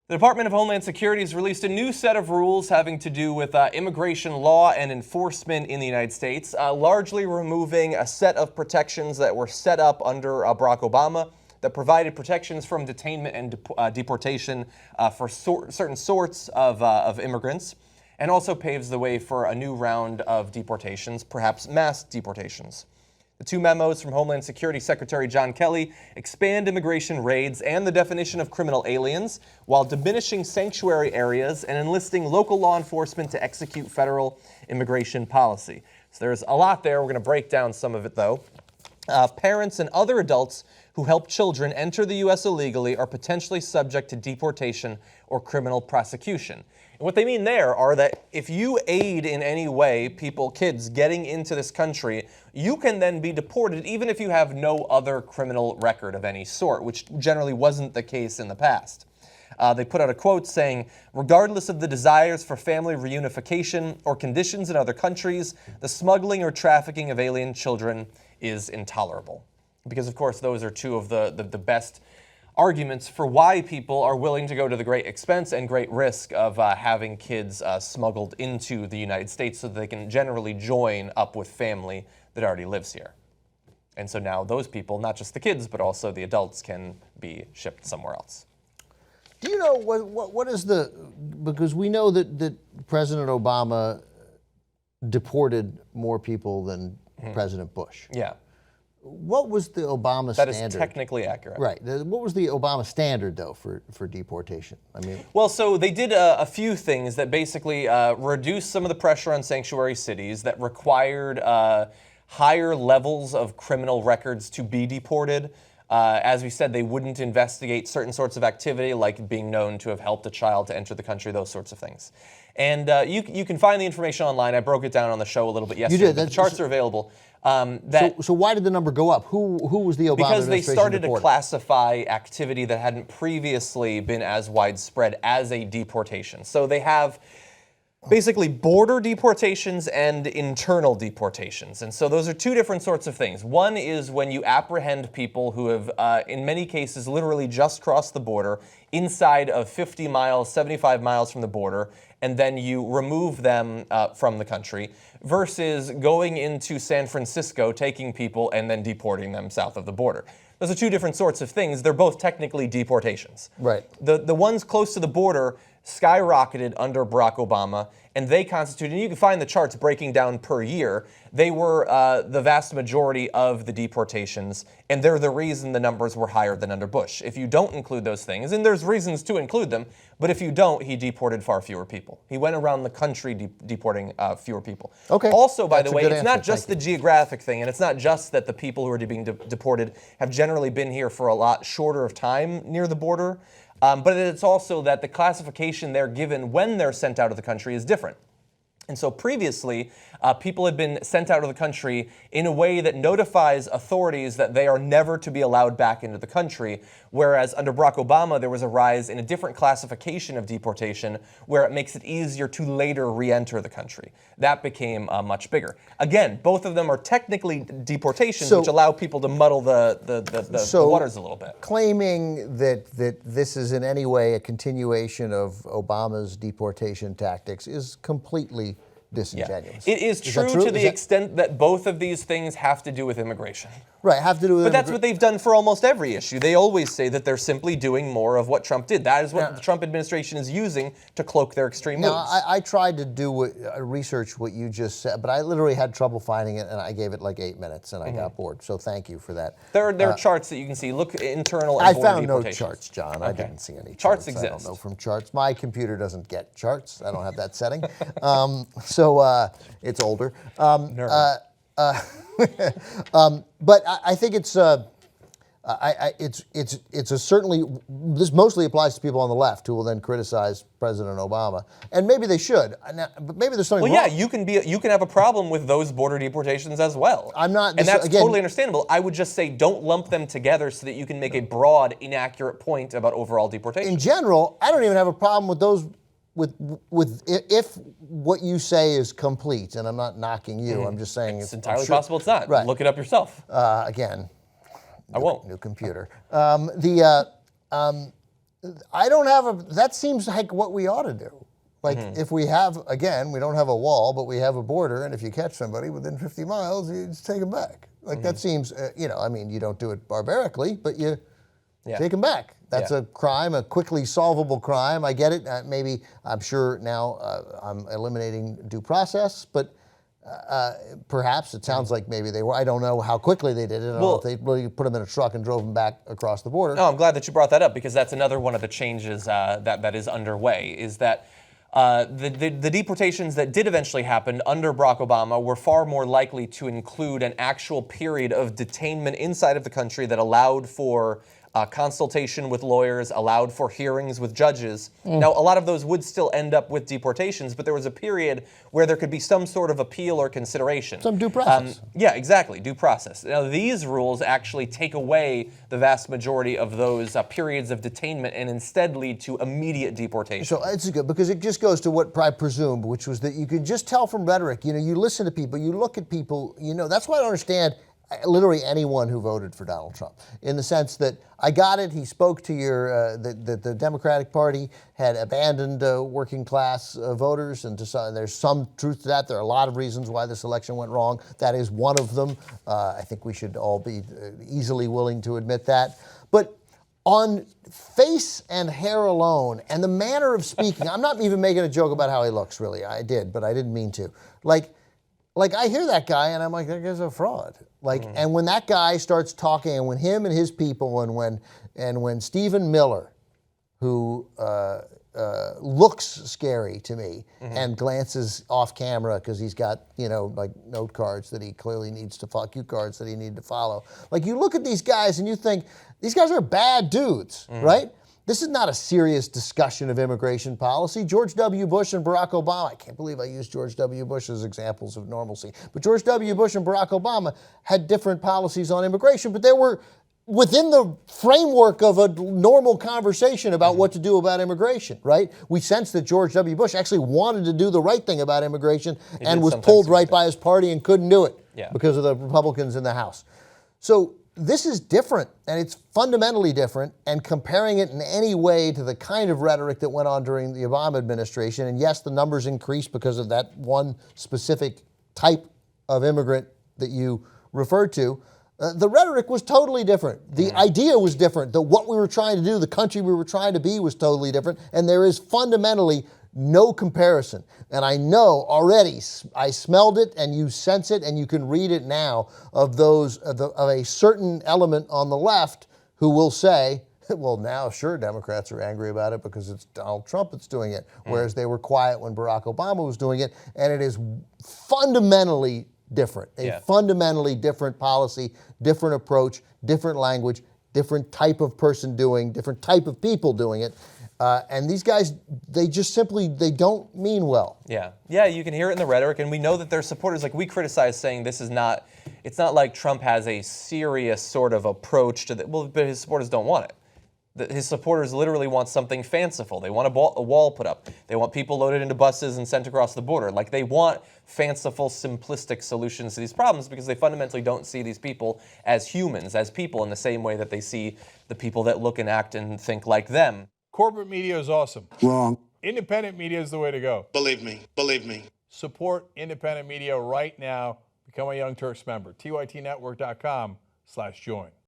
The Department of Homeland Security has released a new set of rules having to do with immigration law and enforcement in the United States, largely removing a set of protections that were set up under Barack Obama that provided protections from detainment and deportation for certain sorts of immigrants, and also paves the way for a new round of deportations, perhaps mass deportations. The two memos from Homeland Security Secretary John Kelly expand immigration raids and the definition of criminal aliens, while diminishing sanctuary areas and enlisting local law enforcement to execute federal immigration policy. So there's a lot there. We're going to break down some of it, though. Parents and other adults who help children enter the U.S. illegally are potentially subject to deportation or criminal prosecution. And what they mean there are that if you aid in any way kids getting into this country, you can then be deported even if you have no other criminal record of any sort, which generally wasn't the case in the past. They put out a quote saying, regardless of the desires for family reunification or conditions in other countries, the smuggling or trafficking of alien children is intolerable. Because, of course, those are two of the best arguments for why people are willing to go to the great expense and great risk of having kids smuggled into the United States so that they can generally join up with family that already lives here. And so now those people, not just the kids, but also the adults, can be shipped somewhere else. Do you know what is because we know that President Obama deported more people than President Bush. Yeah. What was the Obama standard? That is technically accurate. Right. What was the Obama standard, though, for deportation? I mean, well, so they did a few things that basically reduced some of the pressure on sanctuary cities, that required higher levels of criminal records to be deported. As we said, they wouldn't investigate certain sorts of activity, like being known to have helped a child to enter the country, those sorts of things. And you can find the information online. I broke it down on the show a little bit yesterday. You did. The charts are available. So why did the number go up? Who was the Obama Because they administration started deported? to classify activity that hadn't previously been as widespread as a deportation. So they have basically border deportations and internal deportations. And so those are two different sorts of things. One is when you apprehend people who have, in many cases, literally just crossed the border inside of 50 miles, 75 miles from the border, and then you remove them from the country, versus going into San Francisco, taking people, and then deporting them south of the border. Those are two different sorts of things. They're both technically deportations. Right. The ones close to the border skyrocketed under Barack Obama, and they constituted, and you can find the charts breaking down per year, they were the vast majority of the deportations, and they're the reason the numbers were higher than under Bush. If you don't include those things, and there's reasons to include them, but if you don't, he deported far fewer people. He went around the country deporting fewer people. Okay. Also, by the way, it's not answer. just the geographic thing, and it's not just that the people who are being deported have generally been here for a lot shorter of time near the border, but it's also that the classification they're given when they're sent out of the country is different. And so previously, people had been sent out of the country in a way that notifies authorities that they are never to be allowed back into the country, whereas under Barack Obama, there was a rise in a different classification of deportation where it makes it easier to later re-enter the country. That became much bigger. Again, both of them are technically deportations, which allow people to muddle the waters a little bit. Claiming that this is in any way a continuation of Obama's deportation tactics is completely disingenuous. Yeah. It is true to the extent that both of these things have to do with immigration. Right, have to do with But that's what they've done for almost every issue. They always say that they're simply doing more of what Trump did. That is what the Trump administration is using to cloak their extreme moves. I tried to research what you just said, but I literally had trouble finding it, and I gave it like 8 minutes, and I got bored. So thank you for that. There are charts that you can see. Look, internal and I border found no deportations. charts, John. Okay. I didn't see any charts. Charts exist. I don't know from charts. My computer doesn't get charts. I don't have that setting. It's older. But I think it's certainly, this mostly applies to people on the left who will then criticize President Obama, and maybe they should. But maybe there's something wrong. Yeah, you can have a problem with those border deportations as well. I'm not, and that's totally understandable. I would just say don't lump them together so that you can make a broad, inaccurate point about overall deportation. In general, I don't even have a problem with those. If what you say is complete, and I'm not knocking you, I'm just saying it's entirely possible it's not. Right. Look it up yourself. Again, I won't. New computer. I don't have a, that seems like what we ought to do. Like if we have, again, we don't have a wall, but we have a border, and if you catch somebody within 50 miles, you just take them back. Like that seems, I mean, you don't do it barbarically, but you take them back. That's a crime, a quickly solvable crime. I get it. Maybe, I'm sure now I'm eliminating due process, but perhaps it sounds like maybe they were. I don't know how quickly they did it. I don't know if they really put them in a truck and drove them back across the border. No, I'm glad that you brought that up, because that's another one of the changes that is underway, is that the deportations that did eventually happen under Barack Obama were far more likely to include an actual period of detainment inside of the country that allowed for consultation with lawyers, allowed for hearings with judges. Now, a lot of those would still end up with deportations, but there was a period where there could be some sort of appeal or consideration. Some due process. Yeah, exactly, due process. Now, these rules actually take away the vast majority of those periods of detainment and instead lead to immediate deportation. So it's good, because it just goes to what I presumed, which was that you could just tell from rhetoric. You listen to people, you look at people, that's why I don't understand literally anyone who voted for Donald Trump, in the sense that I got it. He spoke to the Democratic Party had abandoned working class voters, and there's some truth to that. There are a lot of reasons why this election went wrong. That is one of them. I think we should all be easily willing to admit that. But on face and hair alone, and the manner of speaking, I'm not even making a joke about how he looks, really. I did, but I didn't mean to. Like I hear that guy, and I'm like, that guy's a fraud. And when that guy starts talking, and when him and his people, and when Stephen Miller, who looks scary to me, and glances off camera because he's got like note cards that he clearly needs to follow, cue cards that he needs to follow. Like, you look at these guys and you think these guys are bad dudes, right? This is not a serious discussion of immigration policy. George W. Bush and Barack Obama, I can't believe I used George W. Bush as examples of normalcy, but George W. Bush and Barack Obama had different policies on immigration, but they were within the framework of a normal conversation about what to do about immigration, right? We sense that George W. Bush actually wanted to do the right thing about immigration and was pulled right by his party and couldn't do it because of the Republicans in the House. So this is different, and it's fundamentally different, and comparing it in any way to the kind of rhetoric that went on during the Obama administration, and yes, the numbers increased because of that one specific type of immigrant that you referred to, the rhetoric was totally different. The idea was different. What we were trying to do, the country we were trying to be, was totally different, and there is fundamentally no comparison. And I know already, I smelled it, and you sense it, and you can read it now, of a certain element on the left who will say, well, now sure, Democrats are angry about it because it's Donald Trump that's doing it, whereas they were quiet when Barack Obama was doing it, and it is fundamentally different. A fundamentally different policy, different approach, different language, different type of person doing, different type of people doing it. And these guys, they just simply, they don't mean well. Yeah, you can hear it in the rhetoric, and we know that their supporters, like we criticize saying this is not, it's not like Trump has a serious sort of approach to that, well, but his supporters don't want it. His supporters literally want something fanciful. They want a wall put up. They want people loaded into buses and sent across the border. Like, they want fanciful, simplistic solutions to these problems because they fundamentally don't see these people as humans, as people in the same way that they see the people that look and act and think like them. Corporate media is awesome. Wrong. Independent media is the way to go. Believe me. Believe me. Support independent media right now. Become a Young Turks member. TYTnetwork.com/join.